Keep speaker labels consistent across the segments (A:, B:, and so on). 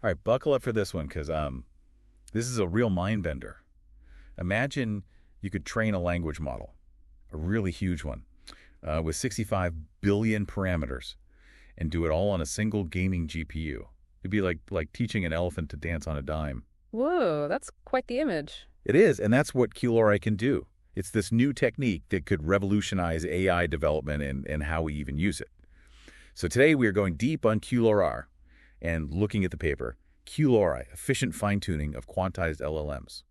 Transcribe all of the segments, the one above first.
A: All right, buckle up for this one because this is a real mind bender. Imagine you could train a language model, a really huge one, with 65 billion parameters, and do it all on a single gaming GPU. It'd be like teaching an elephant to dance on a dime.
B: Whoa, that's quite the image.
A: It is, and that's what QLoRA can do. It's this new technique that could revolutionize AI development and how we even use it. So today we are going deep on QLoRA and looking at the paper, QLoRA, Efficient Fine-Tuning of Quantized LLMs,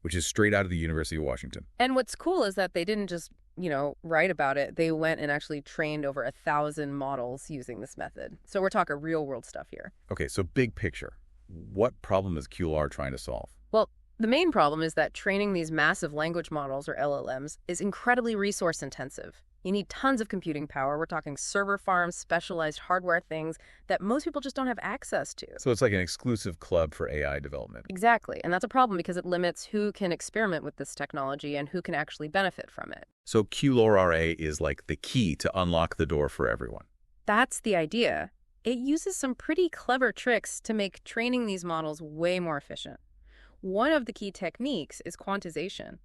A: which is straight out of the University of Washington.
B: And what's cool is that they didn't just, write about it. They went and actually trained over 1,000 models using this method. So we're talking real-world stuff here.
A: Okay, so big picture. What problem is QLoRA trying to solve?
B: Well, the main problem is that training these massive language models, or LLMs, is incredibly resource-intensive. You need tons of computing power. We're talking server farms, specialized hardware things that most people just don't have access to.
A: So it's like an exclusive club for AI development.
B: Exactly. And that's a problem because it limits who can experiment with this technology and who can actually benefit from it.
A: So QLoRA is like the key to unlock the door for everyone.
B: That's the idea. It uses some pretty clever tricks to make training these models way more efficient. One of the key techniques is quantization.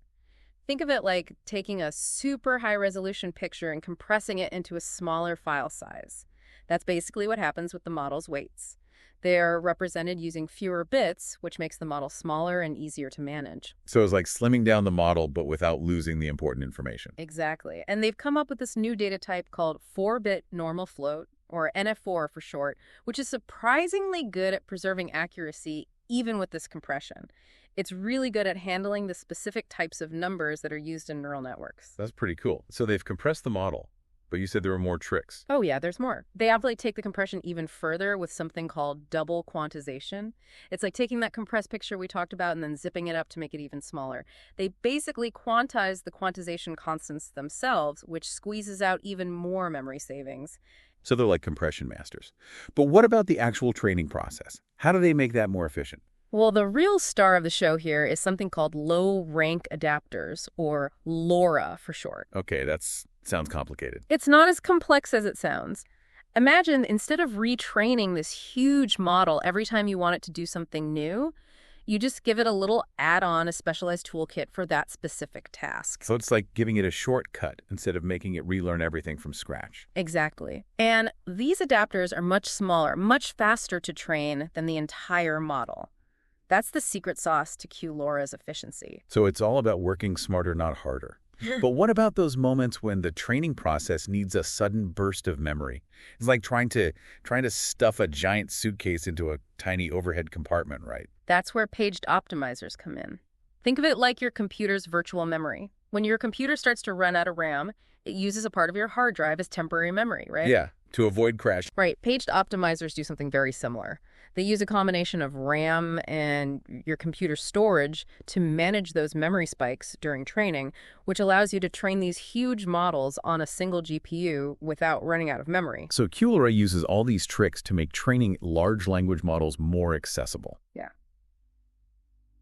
B: Think of it like taking a super high-resolution picture and compressing it into a smaller file size. That's basically what happens with the model's weights. They're represented using fewer bits, which makes the model smaller and easier to manage.
A: So it's like slimming down the model, but without losing the important information.
B: Exactly. And they've come up with this new data type called 4-bit normal float, or NF4 for short, which is surprisingly good at preserving accuracy even with this compression. It's really good at handling the specific types of numbers that are used in neural networks.
A: That's pretty cool. So they've compressed the model, but you said there were more tricks.
B: Oh yeah, there's more. They actually take the compression even further with something called double quantization. It's like taking that compressed picture we talked about and then zipping it up to make it even smaller. They basically quantize the quantization constants themselves, which squeezes out even more memory savings.
A: So they're like compression masters. But what about the actual training process? How do they make that more efficient?
B: Well, the real star of the show here is something called low-rank adapters, or LoRA for short.
A: Okay, that sounds complicated.
B: It's not as complex as it sounds. Imagine instead of retraining this huge model every time you want it to do something new, you just give it a little add-on, a specialized toolkit for that specific task.
A: So it's like giving it a shortcut instead of making it relearn everything from scratch.
B: Exactly. And these adapters are much smaller, much faster to train than the entire model. That's the secret sauce to QLoRA's efficiency.
A: So it's all about working smarter, not harder. But what about those moments when the training process needs a sudden burst of memory? It's like trying to stuff a giant suitcase into a tiny overhead compartment, right?
B: That's where paged optimizers come in. Think of it like your computer's virtual memory. When your computer starts to run out of RAM, it uses a part of your hard drive as temporary memory, right?
A: Yeah, to avoid crash.
B: Right. Paged optimizers do something very similar. They use a combination of RAM and your computer storage to manage those memory spikes during training, which allows you to train these huge models on a single GPU without running out of memory.
A: So QLoRA uses all these tricks to make training large language models more accessible.
B: Yeah.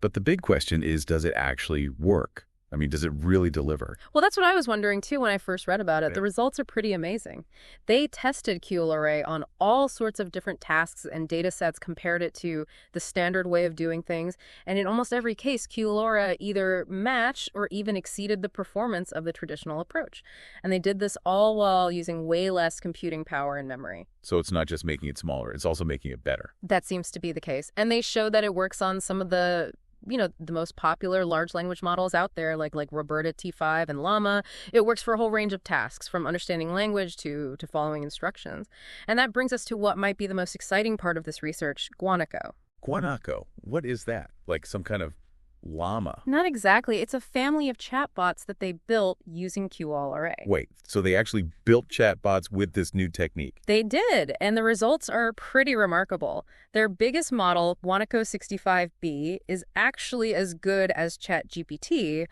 A: But the big question is, does it actually work? I mean, does it really deliver?
B: Well, that's what I was wondering, too, when I first read about it.
A: Right.
B: The results are pretty amazing. They tested QLoRA on all sorts of different tasks and data sets, compared it to the standard way of doing things. And in almost every case, QLoRA either matched or even exceeded the performance of the traditional approach. And they did this all while using way less computing power and memory.
A: So it's not just making it smaller, it's also making it better.
B: That seems to be the case. And they show that it works on some of the most popular large language models out there, like Roberta T5 and Llama. It works for a whole range of tasks, from understanding language to following instructions. And that brings us to what might be the most exciting part of this research, Guanaco.
A: Guanaco, what is that? Like some kind of llama?
B: Not exactly. It's a family of chatbots that they built using QLoRA.
A: Wait, so they actually built chatbots with this new technique?
B: They did, and the results are pretty remarkable. Their biggest model, Guanaco 65B, is actually as good as ChatGPT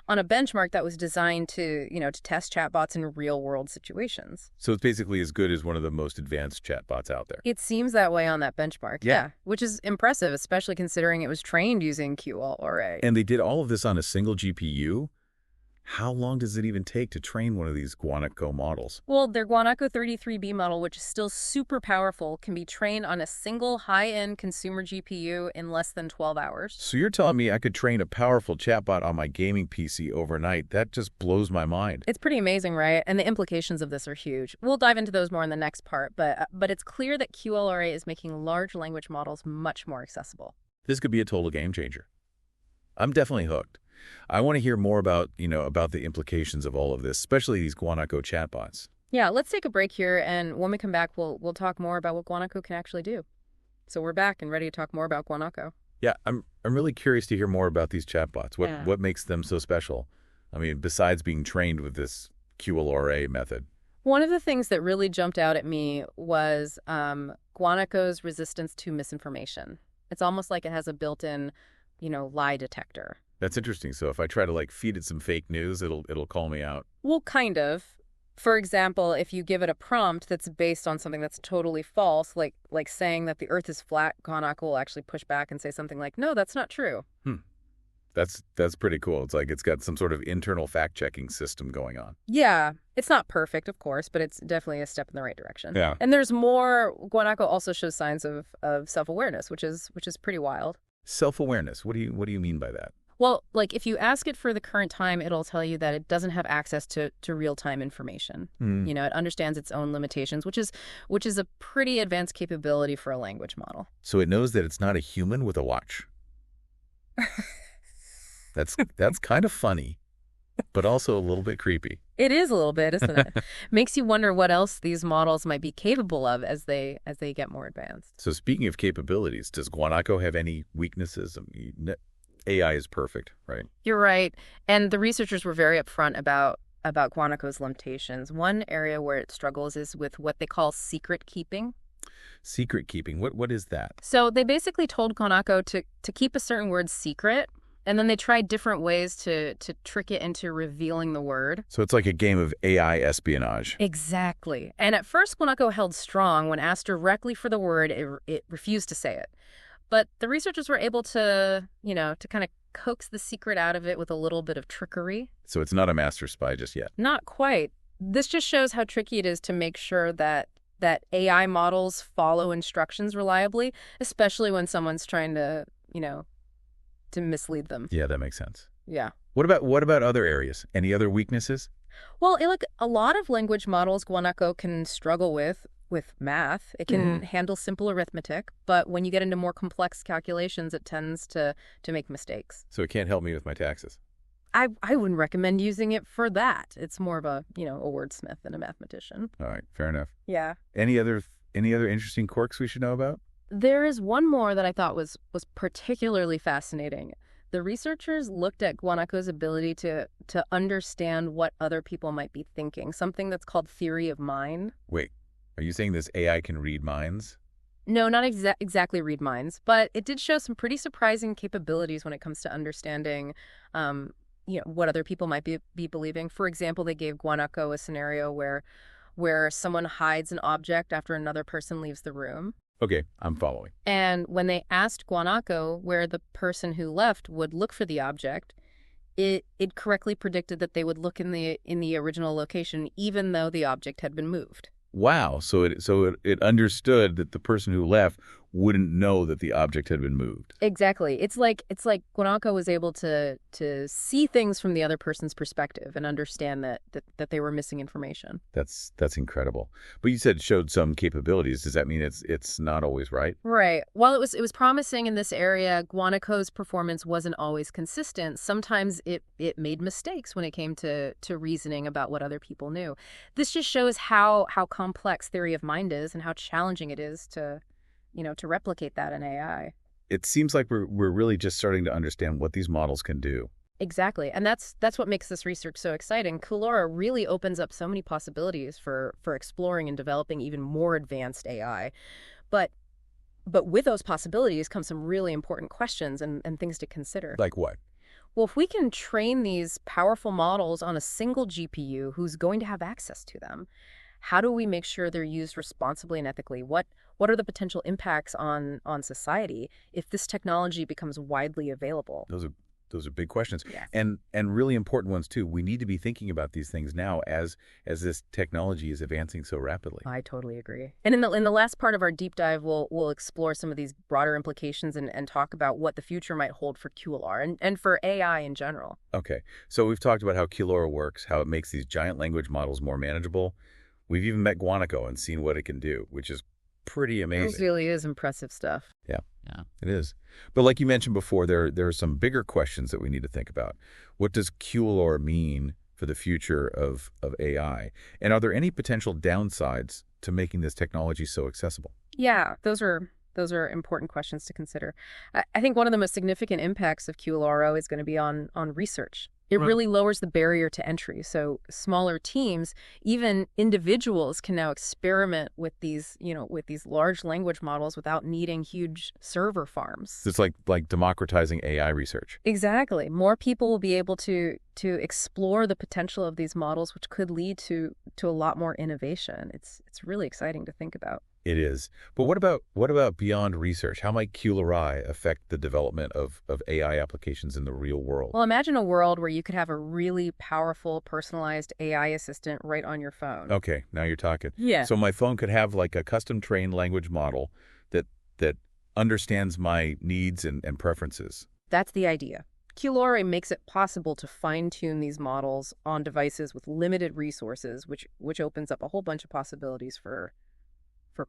B: on a benchmark that was designed to test chatbots in real-world situations.
A: So it's basically as good as one of the most advanced chatbots out there.
B: It seems that way on that benchmark,
A: Yeah.
B: which is impressive, especially considering it was trained using QLoRA.
A: And they did all of this on a single GPU? How long does it even take to train one of these Guanaco models?
B: Well, their Guanaco 33B model, which is still super powerful, can be trained on a single high-end consumer GPU in less than 12 hours.
A: So you're telling me I could train a powerful chatbot on my gaming PC overnight? That just blows my mind.
B: It's pretty amazing, right? And the implications of this are huge. We'll dive into those more in the next part, but it's clear that QLoRA is making large language models much more accessible.
A: This could be a total game changer. I'm definitely hooked. I want to hear more about, about the implications of all of this, especially these Guanaco chatbots.
B: Yeah, let's take a break here, and when we come back, we'll talk more about what Guanaco can actually do. So we're back and ready to talk more about Guanaco.
A: Yeah, I'm really curious to hear more about these chatbots. What makes them so special? I mean, besides being trained with this QLoRA method.
B: One of the things that really jumped out at me was Guanaco's resistance to misinformation. It's almost like it has a built-in, lie detector.
A: That's interesting. So if I try to feed it some fake news, it'll call me out.
B: Well, kind of. For example, if you give it a prompt that's based on something that's totally false, like saying that the Earth is flat, Guanaco will actually push back and say something like, "No, that's not true."
A: That's pretty cool. It's like it's got some sort of internal fact-checking system going on.
B: Yeah, it's not perfect, of course, but it's definitely a step in the right direction.
A: Yeah.
B: And there's more. Guanaco also shows signs of self-awareness, which is pretty wild.
A: Self-awareness. What do you mean by that?
B: Well, if you ask it for the current time, it'll tell you that it doesn't have access to real-time information. It understands its own limitations, which is a pretty advanced capability for a language model.
A: So it knows that it's not a human with a watch. That's kind of funny, but also a little bit creepy.
B: It is a little bit, isn't it? Makes you wonder what else these models might be capable of as they get more advanced.
A: So speaking of capabilities, does Guanaco have any weaknesses? AI is perfect, right?
B: You're right. And the researchers were very upfront about Guanaco's limitations. One area where it struggles is with what they call secret keeping.
A: Secret keeping. What is that?
B: So they basically told Guanaco to keep a certain word secret, and then they tried different ways to trick it into revealing the word.
A: So it's like a game of AI espionage.
B: Exactly. And at first, Guanaco held strong. When asked directly for the word, it refused to say it. But the researchers were able to kind of coax the secret out of it with a little bit of trickery.
A: So it's not a master spy just yet.
B: Not quite. This just shows how tricky it is to make sure that AI models follow instructions reliably, especially when someone's trying to mislead them.
A: Yeah, that makes sense.
B: Yeah.
A: What about other areas? Any other weaknesses?
B: Well, look, a lot of language models Guanaco can struggle with math. It can handle simple arithmetic, but when you get into more complex calculations, it tends to make mistakes.
A: So it can't help me with my taxes.
B: I wouldn't recommend using it for that. It's more of a wordsmith than a mathematician.
A: All right, fair enough.
B: Yeah.
A: Any other interesting quirks we should know about?
B: There is one more that I thought was particularly fascinating. The researchers looked at Guanaco's ability to understand what other people might be thinking, something that's called theory of mind.
A: Wait, are you saying this AI can read minds?
B: No, not exactly read minds, but it did show some pretty surprising capabilities when it comes to understanding what other people might be believing. For example, they gave Guanaco a scenario where someone hides an object after another person leaves the room.
A: Okay, I'm following.
B: And when they asked Guanaco where the person who left would look for the object, it correctly predicted that they would look in the original location, even though the object had been moved.
A: Wow, so it understood that the person who left wouldn't know that the object had been moved.
B: Exactly. It's like Guanaco was able to see things from the other person's perspective and understand that they were missing information.
A: That's incredible. But you said it showed some capabilities. Does that mean it's not always right?
B: Right. While it was promising in this area, Guanaco's performance wasn't always consistent. Sometimes it made mistakes when it came to reasoning about what other people knew. This just shows how complex theory of mind is and how challenging it is to replicate that in AI.
A: It seems like we're really just starting to understand what these models can do.
B: Exactly. And that's what makes this research so exciting. QLoRA really opens up so many possibilities for exploring and developing even more advanced AI. But with those possibilities come some really important questions and things to consider.
A: Like what?
B: Well, if we can train these powerful models on a single GPU who's going to have access to them, how do we make sure they're used responsibly and ethically? What are the potential impacts on society if this technology becomes widely available?
A: Those are Those are big questions,
B: Yes.
A: and really important ones too. We need to be thinking about these things now as this technology is advancing so rapidly.
B: I totally agree. And in the last part of our deep dive, we'll explore some of these broader implications and talk about what the future might hold for QLR and for AI in general.
A: Okay, so we've talked about how QLoRA works, how it makes these giant language models more manageable. We've even met Guanaco and seen what it can do, which is pretty
B: This
A: amazing.
B: really is impressive stuff.
A: Yeah,
C: Yeah.
A: it is. But like you mentioned before, there are some bigger questions that we need to think about. What does QLoRA mean for the future of AI? And are there any potential downsides to making this technology so accessible?
B: Yeah, those are important questions to consider. I think one of the most significant impacts of QLRO is going to be on research. It
C: Right.
B: really lowers the barrier to entry. So smaller teams, even individuals, can now experiment with these, with these large language models without needing huge server farms.
A: So it's like democratizing AI research.
B: Exactly. More people will be able to explore the potential of these models, which could lead to a lot more innovation. It's really exciting to think about.
A: It is. But what about beyond research? How might QLoRA affect the development of AI applications in the real world?
B: Well, imagine a world where you could have a really powerful, personalized AI assistant right on your phone.
A: Okay, now you're talking.
B: Yeah.
A: So my phone could have like a custom trained language model that understands my needs and preferences.
B: That's the idea. QLoRA makes it possible to fine-tune these models on devices with limited resources, which opens up a whole bunch of possibilities for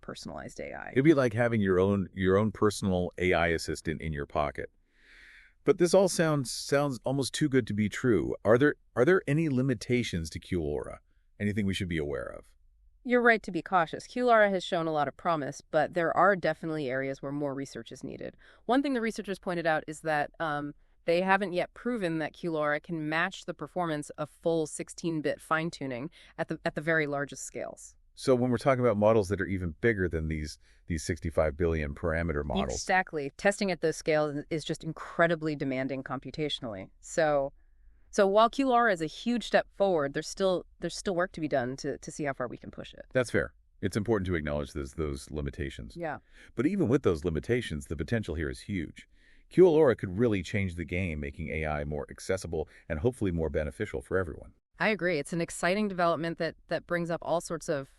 B: personalized AI.
A: It'd be like having your own personal AI assistant in your pocket. But this all sounds almost too good to be true. Are there any limitations to QLoRA? Anything we should be aware of?
B: You're right to be cautious. QLoRA has shown a lot of promise, but there are definitely areas where more research is needed. One thing the researchers pointed out is that they haven't yet proven that QLoRA can match the performance of full 16-bit fine-tuning at the very largest scales.
A: So when we're talking about models that are even bigger than these 65 billion parameter models.
B: Exactly. Testing at those scales is just incredibly demanding computationally. So while QLoRA is a huge step forward, there's still work to be done to see how far we can push it.
A: That's fair. It's important to acknowledge those limitations.
B: Yeah.
A: But even with those limitations, the potential here is huge. QLoRA could really change the game, making AI more accessible and hopefully more beneficial for everyone.
B: I agree. It's an exciting development that brings up all sorts of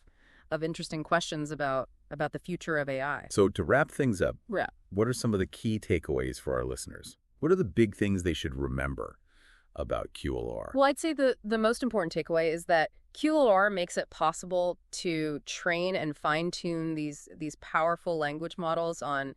B: interesting questions about the future of AI.
A: So to wrap things up,
B: Yeah.
A: what are some of the key takeaways for our listeners? What are the big things they should remember about QLoRA?
B: Well, I'd say the most important takeaway is that QLoRA makes it possible to train and fine-tune these powerful language models on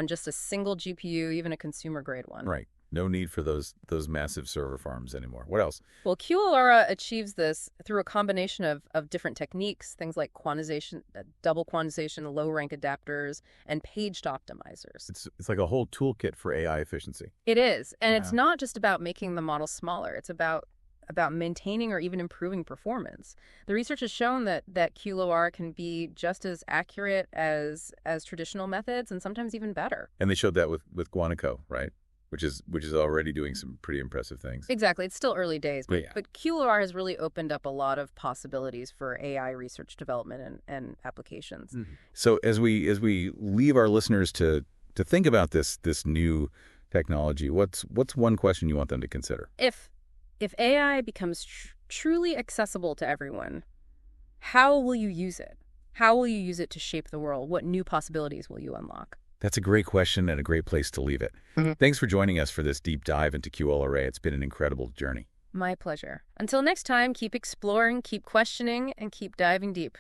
B: just a single GPU, even a consumer-grade one.
A: Right. No need for those massive server farms anymore. What else?
B: Well, QLoRA achieves this through a combination of different techniques, things like quantization, double quantization, low-rank adapters, and paged optimizers.
A: It's like a whole toolkit for AI efficiency.
B: It is. And it's
A: Yeah.
B: not just about making the model smaller. It's about maintaining or even improving performance. The research has shown that QLoRA can be just as accurate as traditional methods and sometimes even better.
A: And they showed that with Guanaco, right? Which is already doing some pretty impressive things.
B: Exactly. It's still early days,
A: Yeah.
B: but QLoRA has really opened up a lot of possibilities for AI research development and applications.
A: So as we leave our listeners to think about this new technology, what's one question you want them to consider?
B: If AI becomes truly accessible to everyone, how will you use it? How will you use it to shape the world? What new possibilities will you unlock?
A: That's a great question and a great place to leave it. Thanks for joining us for this deep dive into QLoRA. It's been an incredible journey.
B: My pleasure. Until next time, keep exploring, keep questioning, and keep diving deep.